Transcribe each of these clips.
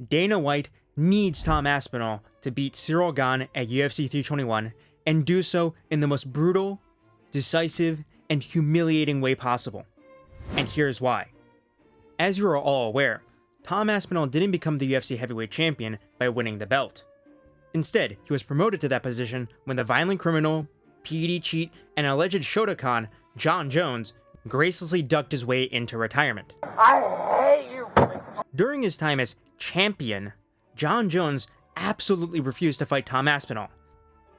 Dana White needs Tom Aspinall to beat Ciryl Gane at UFC 321 and do so in the most brutal, decisive, and humiliating way possible. And here's why. As you are all aware, Tom Aspinall didn't become the UFC heavyweight champion by winning the belt. Instead, he was promoted to that position when the violent criminal, PED cheat, and alleged Shotokan, Jon Jones, gracelessly ducked his way into retirement. I hate you! During his time as champion, Jon Jones absolutely refused to fight Tom Aspinall,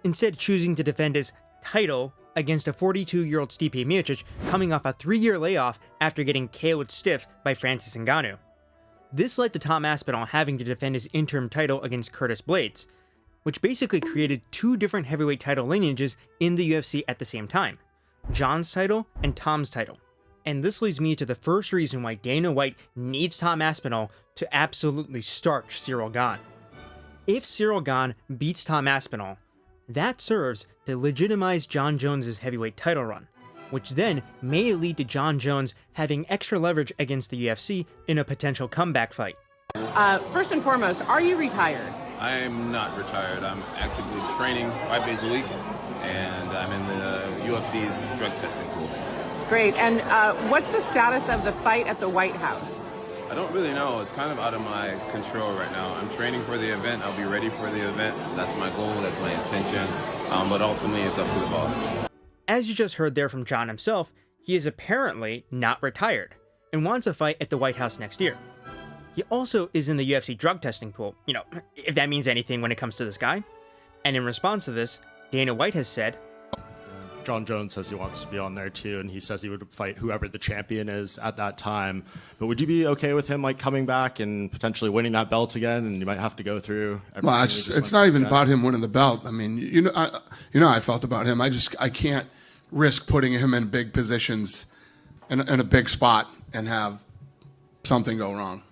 instead choosing to defend his title against a 42-year-old Stipe Miocic coming off a 3-year layoff after getting KO'd stiff by Francis Ngannou. This led to Tom Aspinall having to defend his interim title against Curtis Blaydes, which basically created two different heavyweight title lineages in the UFC at the same time, Jon's title and Tom's title. And this leads me to the first reason why Dana White needs Tom Aspinall to absolutely starch Ciryl Gane. If Ciryl Gane beats Tom Aspinall, that serves to legitimize Jon Jones' heavyweight title run, which then may lead to Jon Jones having extra leverage against the UFC in a potential comeback fight. First and foremost, are you retired? I am not retired. I'm actively training 5 days a week, and I'm in the UFC's drug testing pool. Great. And what's the status of the fight at the White House? I don't really know. It's kind of out of my control right now. I'm training for the event. I'll be ready for the event. That's my goal. That's my intention. But ultimately, it's up to the boss. As you just heard there from Jon himself, he is apparently not retired and wants a fight at the White House next year. He also is in the UFC drug testing pool, if that means anything when it comes to this guy. And in response to this, Dana White has said, Jon Jones says he wants to be on there too, and he says he would fight whoever the champion is at that time. But would you be okay with him coming back and potentially winning that belt again? And you might have to go through. Well, it's not even about him winning the belt. I mean, I felt about him. I can't risk putting him in big positions in a big spot and have something go wrong.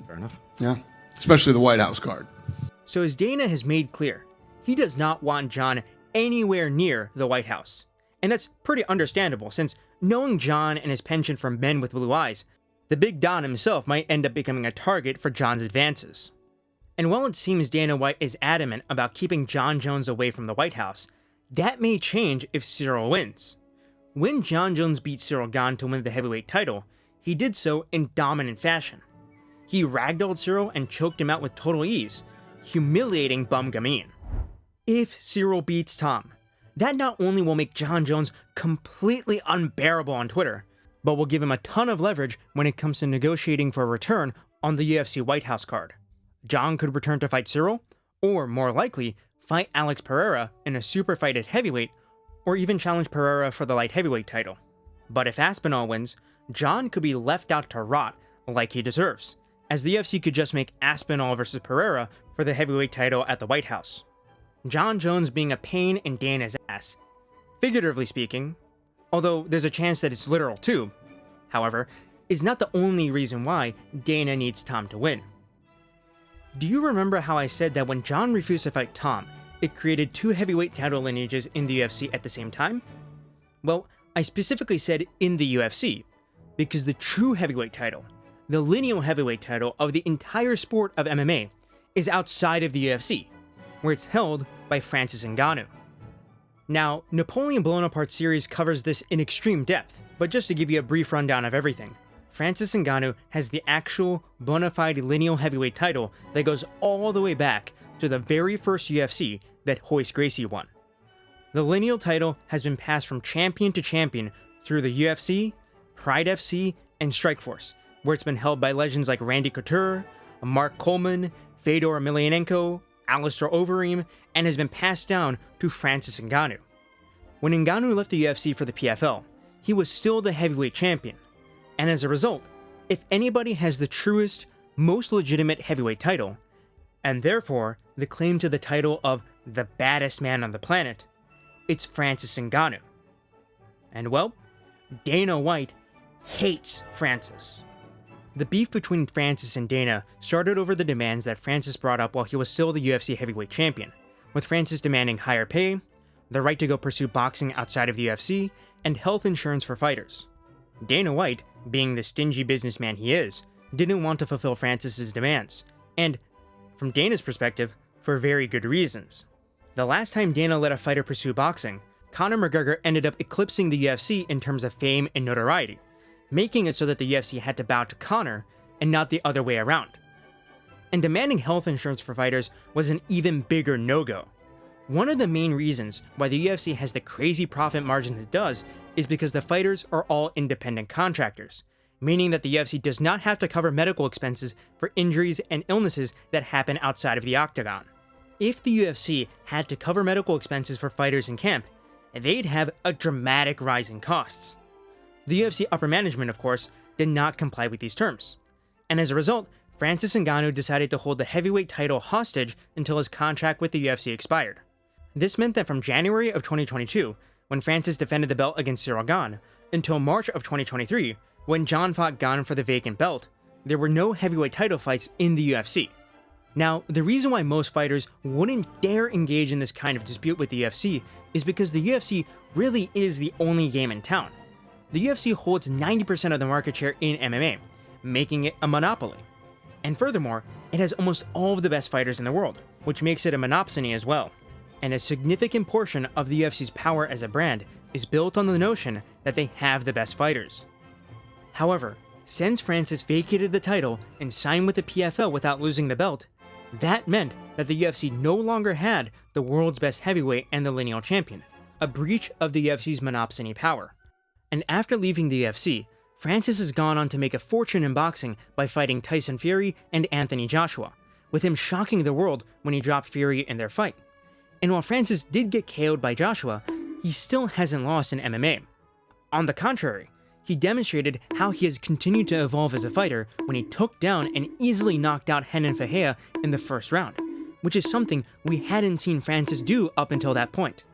Fair enough. Yeah, especially the White House card. So as Dana has made clear, he does not want Jon anywhere near the White House. And that's pretty understandable, since knowing Jon and his penchant for men with blue eyes, the Big Don himself might end up becoming a target for Jon's advances. And while it seems Dana White is adamant about keeping Jon Jones away from the White House, that may change if Ciryl wins. When Jon Jones beat Ciryl Gane to win the heavyweight title, he did so in dominant fashion. He ragdolled Ciryl and choked him out with total ease, humiliating Bum Gamine. If Ciryl beats Tom, that not only will make Jon Jones completely unbearable on Twitter, but will give him a ton of leverage when it comes to negotiating for a return on the UFC White House card. Jon could return to fight Ciryl, or more likely, fight Alex Pereira in a super fight at heavyweight, or even challenge Pereira for the light heavyweight title. But if Aspinall wins, Jon could be left out to rot like he deserves, as the UFC could just make Aspinall versus Pereira for the heavyweight title at the White House. Jon Jones being a pain in Dana's ass. Figuratively speaking, although there's a chance that it's literal too, however, is not the only reason why Dana needs Tom to win. Do you remember how I said that when Jon refused to fight Tom, it created two heavyweight title lineages in the UFC at the same time? Well, I specifically said in the UFC, because the true heavyweight title, the lineal heavyweight title of the entire sport of MMA, is outside of the UFC, where it's held by Francis Ngannou. Now, Napoleon Bonaparte series covers this in extreme depth, but just to give you a brief rundown of everything, Francis Ngannou has the actual bona fide lineal heavyweight title that goes all the way back to the very first UFC that Royce Gracie won. The lineal title has been passed from champion to champion through the UFC, Pride FC, and Strikeforce, where it's been held by legends like Randy Couture, Mark Coleman, Fedor Emelianenko, Alistair Overeem, and has been passed down to Francis Ngannou. When Ngannou left the UFC for the PFL, he was still the heavyweight champion, and as a result, if anybody has the truest, most legitimate heavyweight title, and therefore the claim to the title of the baddest man on the planet, it's Francis Ngannou. And well, Dana White hates Francis. The beef between Francis and Dana started over the demands that Francis brought up while he was still the UFC heavyweight champion, with Francis demanding higher pay, the right to go pursue boxing outside of the UFC, and health insurance for fighters. Dana White, being the stingy businessman he is, didn't want to fulfill Francis's demands, and from Dana's perspective, for very good reasons. The last time Dana let a fighter pursue boxing, Conor McGregor ended up eclipsing the UFC in terms of fame and notoriety, making it so that the UFC had to bow to Conor and not the other way around. And demanding health insurance for fighters was an even bigger no-go. One of the main reasons why the UFC has the crazy profit margins it does is because the fighters are all independent contractors, meaning that the UFC does not have to cover medical expenses for injuries and illnesses that happen outside of the octagon. If the UFC had to cover medical expenses for fighters in camp, they'd have a dramatic rise in costs. The UFC upper management, of course, did not comply with these terms, and as a result, Francis Ngannou decided to hold the heavyweight title hostage until his contract with the UFC expired. This meant that from January of 2022, when Francis defended the belt against Ciryl Gane, until March of 2023, when Jon fought Gane for the vacant belt, there were no heavyweight title fights in the UFC. Now, the reason why most fighters wouldn't dare engage in this kind of dispute with the UFC is because the UFC really is the only game in town. The UFC holds 90% of the market share in MMA, making it a monopoly. And furthermore, it has almost all of the best fighters in the world, which makes it a monopsony as well. And a significant portion of the UFC's power as a brand is built on the notion that they have the best fighters. However, since Francis vacated the title and signed with the PFL without losing the belt, that meant that the UFC no longer had the world's best heavyweight and the lineal champion, a breach of the UFC's monopsony power. And after leaving the UFC, Francis has gone on to make a fortune in boxing by fighting Tyson Fury and Anthony Joshua, with him shocking the world when he dropped Fury in their fight. And while Francis did get KO'd by Joshua, he still hasn't lost in MMA. On the contrary, he demonstrated how he has continued to evolve as a fighter when he took down and easily knocked out Renan Ferreira in the first round, which is something we hadn't seen Francis do up until that point.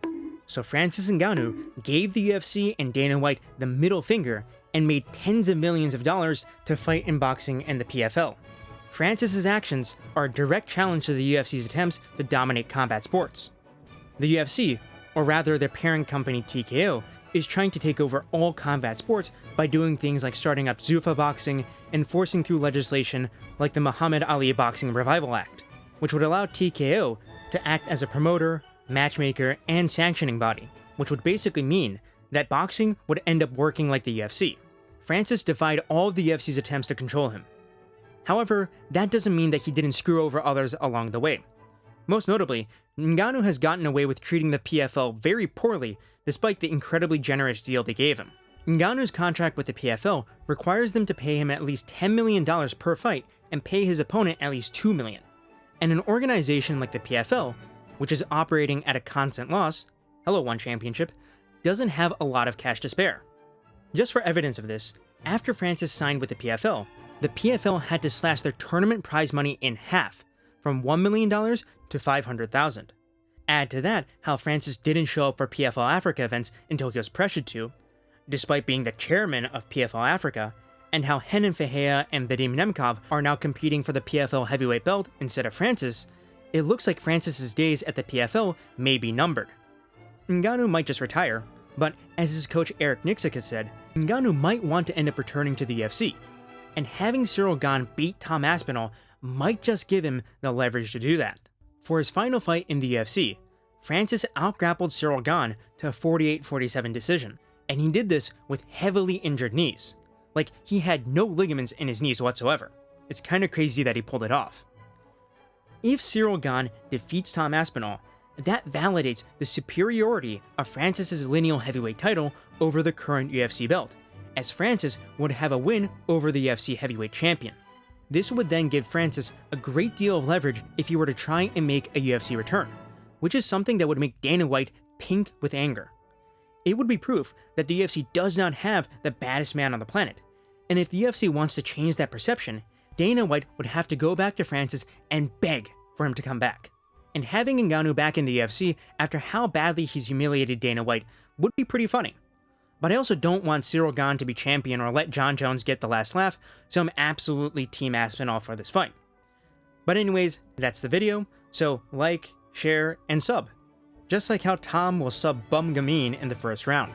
So Francis Ngannou gave the UFC and Dana White the middle finger and made tens of millions of dollars to fight in boxing and the PFL. Francis's actions are a direct challenge to the UFC's attempts to dominate combat sports. The UFC, or rather their parent company TKO, is trying to take over all combat sports by doing things like starting up Zuffa boxing and forcing through legislation like the Muhammad Ali Boxing Revival Act, which would allow TKO to act as a promoter, matchmaker, and sanctioning body, which would basically mean that boxing would end up working like the UFC. Francis defied all of the UFC's attempts to control him. However, that doesn't mean that he didn't screw over others along the way. Most notably, Ngannou has gotten away with treating the PFL very poorly despite the incredibly generous deal they gave him. Ngannou's contract with the PFL requires them to pay him at least $10 million per fight and pay his opponent at least $2 million. And an organization like the PFL, which is operating at a constant loss, hello One Championship, doesn't have a lot of cash to spare. Just for evidence of this, after Francis signed with the PFL had to slash their tournament prize money in half, from $1 million to $500,000. Add to that how Francis didn't show up for PFL Africa events until he was pressured to, despite being the chairman of PFL Africa, and how Renan Ferreira and Vadim Nemkov are now competing for the PFL heavyweight belt instead of Francis, it looks like Francis's days at the PFL may be numbered. Ngannou might just retire, but as his coach Eric Nixick has said, Ngannou might want to end up returning to the UFC, and having Ciryl Gane beat Tom Aspinall might just give him the leverage to do that. For his final fight in the UFC, Francis outgrappled Ciryl Gane to a 48-47 decision, and he did this with heavily injured knees. Like, he had no ligaments in his knees whatsoever. It's kinda crazy that he pulled it off. If Ciryl Gane defeats Tom Aspinall, that validates the superiority of Francis's lineal heavyweight title over the current UFC belt, as Francis would have a win over the UFC heavyweight champion. This would then give Francis a great deal of leverage if he were to try and make a UFC return, which is something that would make Dana White pink with anger. It would be proof that the UFC does not have the baddest man on the planet, and if the UFC wants to change that perception, Dana White would have to go back to Francis and beg for him to come back. And having Ngannou back in the UFC after how badly he's humiliated Dana White would be pretty funny. But I also don't want Ciryl Gane to be champion or let Jon Jones get the last laugh, so I'm absolutely Team Aspinall for this fight. But anyways, that's the video, so like, share, and sub. Just like how Tom will sub Bum Gameen in the first round.